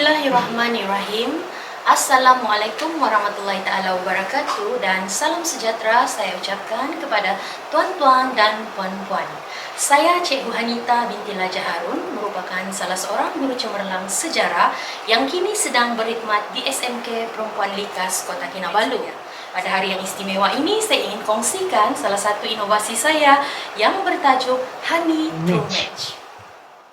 Bismillahirrahmanirrahim. Assalamualaikum warahmatullahi taala wabarakatuh dan salam sejahtera saya ucapkan kepada tuan-tuan dan puan-puan. Saya Cikgu Hanita binti Laja Harun, merupakan salah seorang guru cemerlang sejarah yang kini sedang berkhidmat di SMK Perempuan Likas Kota Kinabalu. Pada hari yang istimewa ini, saya ingin kongsikan salah satu inovasi saya yang bertajuk Honey True Match.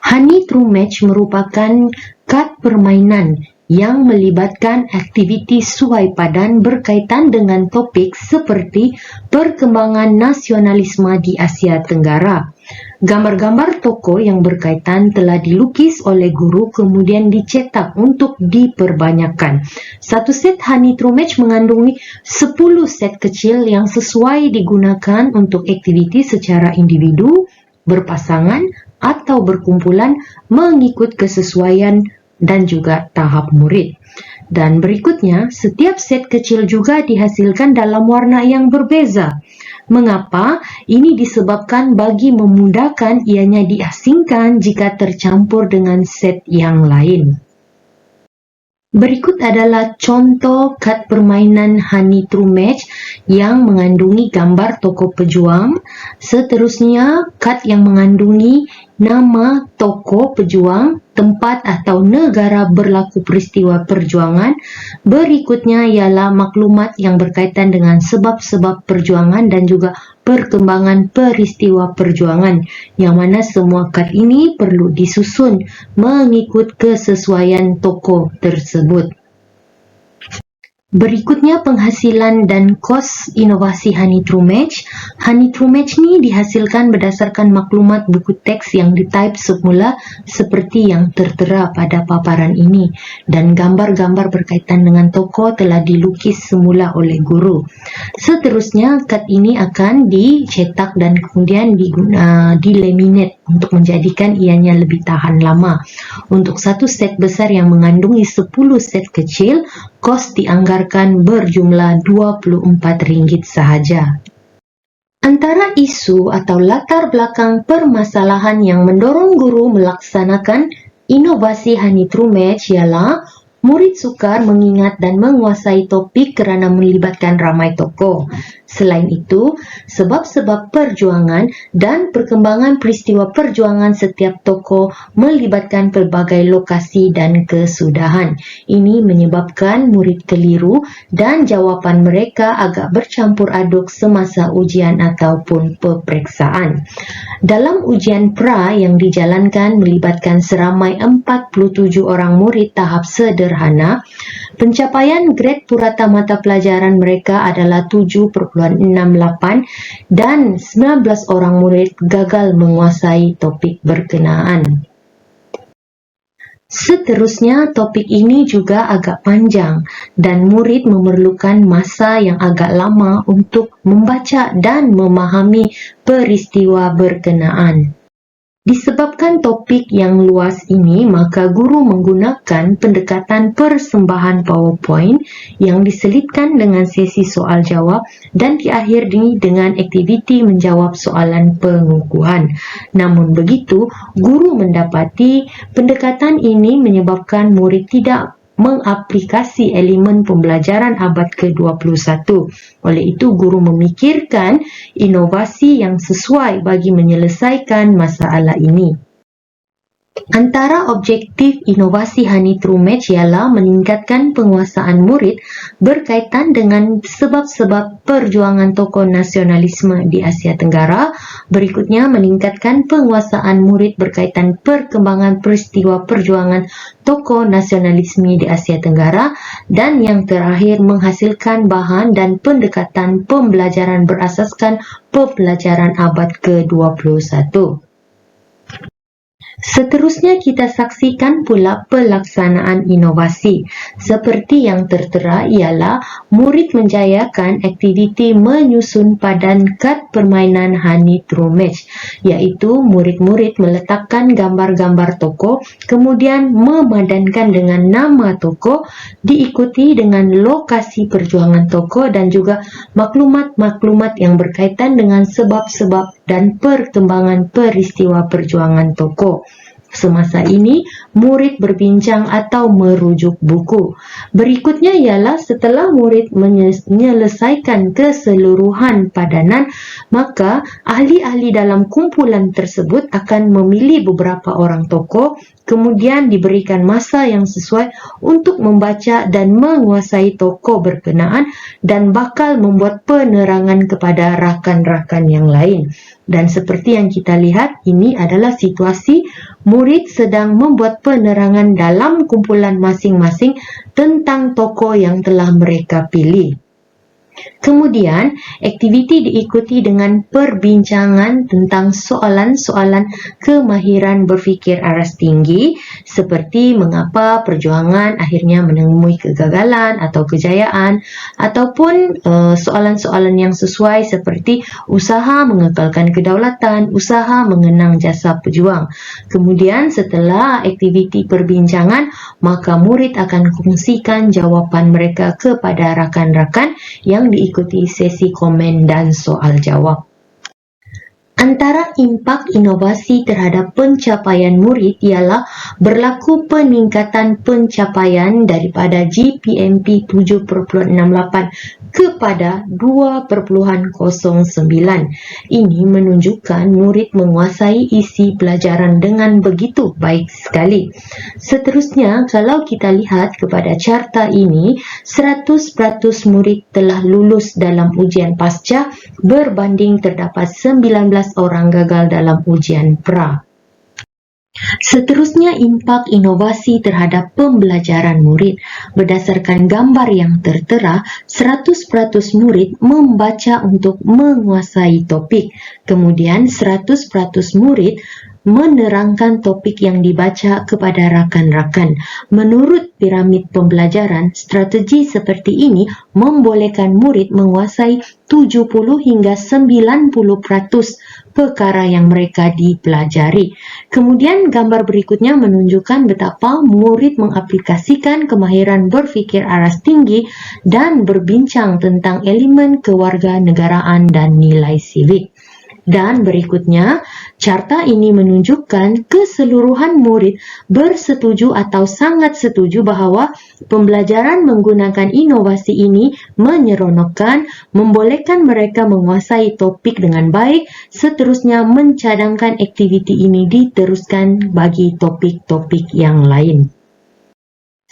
Honey True Match merupakan kad permainan yang melibatkan aktiviti suai padan berkaitan dengan topik seperti perkembangan nasionalisme di Asia Tenggara. Gambar-gambar tokoh yang berkaitan telah dilukis oleh guru kemudian dicetak untuk diperbanyakkan. Satu set Honey True Match mengandungi 10 set kecil yang sesuai digunakan untuk aktiviti secara individu, berpasangan atau berkumpulan mengikut kesesuaian dan juga tahap murid. Dan berikutnya, setiap set kecil juga dihasilkan dalam warna yang berbeza. Mengapa? Ini disebabkan bagi memudahkan ianya diasingkan jika tercampur dengan set yang lain. Berikut adalah contoh kad permainan Honey True Match yang mengandungi gambar tokoh pejuang. Seterusnya, kad yang mengandungi nama tokoh pejuang, tempat atau negara berlaku peristiwa perjuangan. Berikutnya ialah maklumat yang berkaitan dengan sebab-sebab perjuangan dan juga perkembangan peristiwa perjuangan, yang mana semua kad ini perlu disusun mengikut kesesuaian tokoh tersebut. Berikutnya penghasilan dan kos inovasi Honey True Match. Honey True Match ni dihasilkan berdasarkan maklumat buku teks yang ditype semula seperti yang tertera pada paparan ini, dan gambar-gambar berkaitan dengan tokoh telah dilukis semula oleh guru. Seterusnya, kad ini akan dicetak dan kemudian dilaminate untuk menjadikan ianya lebih tahan lama. Untuk satu set besar yang mengandungi 10 set kecil, kos dianggarkan berjumlah Rp24 sahaja. Antara isu atau latar belakang permasalahan yang mendorong guru melaksanakan inovasi Honey True Match ialah murid sukar mengingat dan menguasai topik kerana melibatkan ramai tokoh. Selain itu, sebab-sebab perjuangan dan perkembangan peristiwa perjuangan setiap tokoh melibatkan pelbagai lokasi dan kesudahan. Ini menyebabkan murid keliru dan jawapan mereka agak bercampur aduk semasa ujian ataupun peperiksaan. Dalam ujian pra yang dijalankan melibatkan seramai 47 orang murid tahap sederhana, pencapaian grade purata mata pelajaran mereka adalah 7.68 dan 19 orang murid gagal menguasai topik berkenaan. Seterusnya, topik ini juga agak panjang dan murid memerlukan masa yang agak lama untuk membaca dan memahami peristiwa berkenaan. Disebabkan topik yang luas ini, maka guru menggunakan pendekatan persembahan PowerPoint yang diselitkan dengan sesi soal jawab dan diakhiri dengan aktiviti menjawab soalan pengukuhan. Namun begitu, guru mendapati pendekatan ini menyebabkan murid tidak mengaplikasi elemen pembelajaran abad ke-21. Oleh itu, guru memikirkan inovasi yang sesuai bagi menyelesaikan masalah ini. Antara objektif inovasi Honey True Match ialah meningkatkan penguasaan murid berkaitan dengan sebab-sebab perjuangan tokoh nasionalisme di Asia Tenggara. Berikutnya, meningkatkan penguasaan murid berkaitan perkembangan peristiwa perjuangan tokoh nasionalisme di Asia Tenggara. Dan yang terakhir, menghasilkan bahan dan pendekatan pembelajaran berasaskan pembelajaran abad ke-21. Seterusnya kita saksikan pula pelaksanaan inovasi. Seperti yang tertera ialah murid menjayakan aktiviti menyusun padan kad permainan Honey True Match, iaitu murid-murid meletakkan gambar-gambar tokoh, kemudian memadankan dengan nama tokoh, diikuti dengan lokasi perjuangan tokoh dan juga maklumat-maklumat yang berkaitan dengan sebab-sebab dan perkembangan peristiwa perjuangan tokoh. Semasa ini, murid berbincang atau merujuk buku. Berikutnya ialah setelah murid menyelesaikan keseluruhan padanan, maka ahli-ahli dalam kumpulan tersebut akan memilih beberapa orang tokoh, kemudian diberikan masa yang sesuai untuk membaca dan menguasai tokoh berkenaan dan bakal membuat penerangan kepada rakan-rakan yang lain. Dan seperti yang kita lihat, ini adalah situasi murid sedang membuat penerangan dalam kumpulan masing-masing tentang tokoh yang telah mereka pilih. Kemudian, aktiviti diikuti dengan perbincangan tentang soalan-soalan kemahiran berfikir aras tinggi seperti mengapa perjuangan akhirnya menemui kegagalan atau kejayaan, ataupun soalan-soalan yang sesuai seperti usaha mengekalkan kedaulatan, usaha mengenang jasa pejuang. Kemudian setelah aktiviti perbincangan, maka murid akan kongsikan jawapan mereka kepada rakan-rakan yang diikuti sesi komen dan soal jawab. Antara impak inovasi terhadap pencapaian murid ialah berlaku peningkatan pencapaian daripada GPMP 7.68 kepada 2.09. Ini menunjukkan murid menguasai isi pelajaran dengan begitu baik sekali. Seterusnya, kalau kita lihat kepada carta ini, 100% murid telah lulus dalam ujian pasca berbanding terdapat 19 orang gagal dalam ujian pra. Seterusnya, impak inovasi terhadap pembelajaran murid. Berdasarkan gambar yang tertera, 100% murid membaca untuk menguasai topik. Kemudian 100% murid menerangkan topik yang dibaca kepada rakan-rakan. Menurut piramid pembelajaran, strategi seperti ini membolehkan murid menguasai 70 hingga 90% perkara yang mereka dipelajari. Kemudian gambar berikutnya menunjukkan betapa murid mengaplikasikan kemahiran berfikir aras tinggi dan berbincang tentang elemen kewarganegaraan dan nilai sivik. Dan berikutnya, carta ini menunjukkan keseluruhan murid bersetuju atau sangat setuju bahawa pembelajaran menggunakan inovasi ini menyeronokkan, membolehkan mereka menguasai topik dengan baik, seterusnya mencadangkan aktiviti ini diteruskan bagi topik-topik yang lain.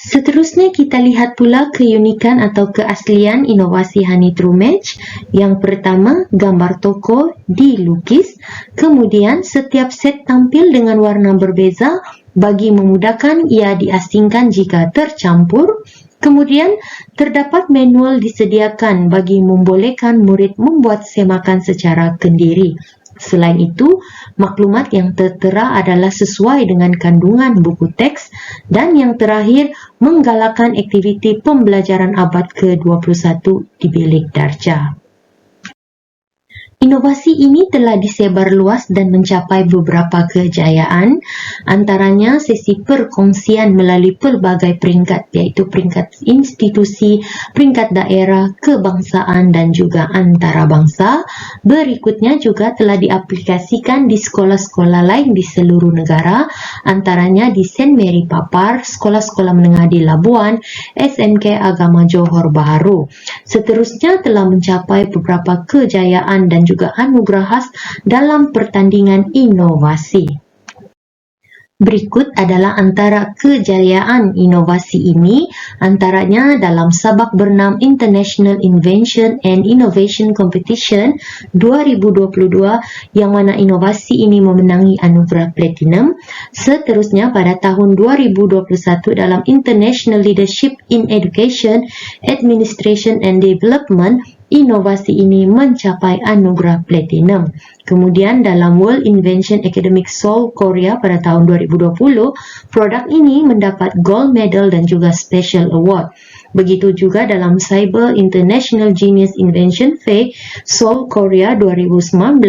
Seterusnya kita lihat pula keunikan atau keaslian inovasi Honey True Match. Yang pertama, gambar tokoh dilukis. Kemudian setiap set tampil dengan warna berbeza bagi memudahkan ia diasingkan jika tercampur. Kemudian terdapat manual disediakan bagi membolehkan murid membuat semakan secara kendiri. Selain itu, maklumat yang tertera adalah sesuai dengan kandungan buku teks, dan yang terakhir menggalakkan aktiviti pembelajaran abad ke-21 di bilik darjah. Inovasi ini telah disebar luas dan mencapai beberapa kejayaan, antaranya sesi perkongsian melalui pelbagai peringkat, iaitu peringkat institusi, peringkat daerah, kebangsaan dan juga antarabangsa. Berikutnya juga telah diaplikasikan di sekolah-sekolah lain di seluruh negara, antaranya di St. Mary Papar, sekolah-sekolah menengah di Labuan, SMK Agama Johor Bahru. Seterusnya telah mencapai beberapa kejayaan dan juga anugerah khas dalam pertandingan inovasi. Berikut adalah antara kejayaan inovasi ini, antaranya dalam sabak bernam International Invention and Innovation Competition 2022 yang mana inovasi ini memenangi anugerah platinum. Seterusnya pada tahun 2021 dalam International Leadership in Education, Administration and Development, inovasi ini mencapai anugerah platinum. Kemudian dalam World Invention Academic Seoul, Korea pada tahun 2020, produk ini mendapat gold medal dan juga special award. Begitu juga dalam Cyber International Genius Invention Fair Seoul, Korea 2019,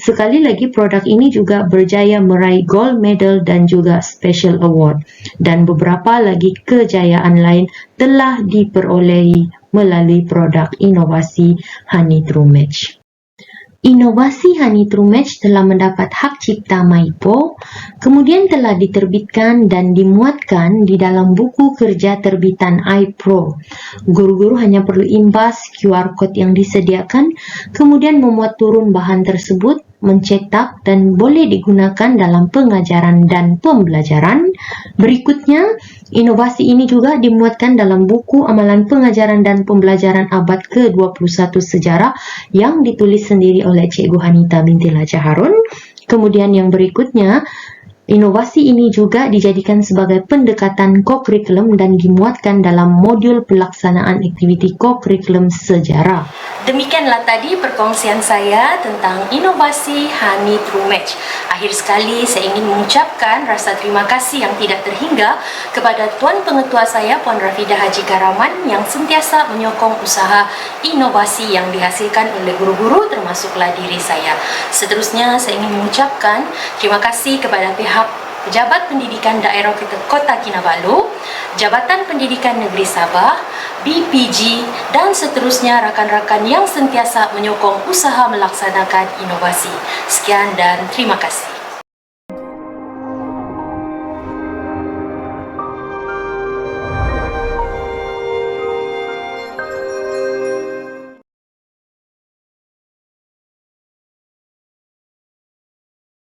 sekali lagi produk ini juga berjaya meraih gold medal dan juga special award. Dan beberapa lagi kejayaan lain telah diperolehi melalui produk inovasi Honey True Match. Inovasi Honey True Match telah mendapat hak cipta MAIPO, kemudian telah diterbitkan dan dimuatkan di dalam buku kerja terbitan iPro. Guru-guru hanya perlu imbas QR Code yang disediakan, kemudian memuat turun bahan tersebut, mencetak dan boleh digunakan dalam pengajaran dan pembelajaran. Berikutnya, inovasi ini juga dimuatkan dalam buku amalan pengajaran dan pembelajaran abad ke-21 sejarah yang ditulis sendiri oleh Cikgu Hanita binti Laja Harun. Kemudian yang berikutnya, inovasi ini juga dijadikan sebagai pendekatan co-curriculum dan dimuatkan dalam modul pelaksanaan aktiviti co-curriculum sejarah. Demikianlah tadi perkongsian saya tentang inovasi Honey True Match. Akhir sekali saya ingin mengucapkan rasa terima kasih yang tidak terhingga kepada Tuan Pengetua saya Puan Rafidah Haji Karaman yang sentiasa menyokong usaha inovasi yang dihasilkan oleh guru-guru termasuklah diri saya. Seterusnya saya ingin mengucapkan terima kasih kepada pihak Pejabat Pendidikan Daerah Kota Kinabalu, Jabatan Pendidikan Negeri Sabah, BPG, dan seterusnya rakan-rakan yang sentiasa menyokong usaha melaksanakan inovasi. Sekian dan terima kasih.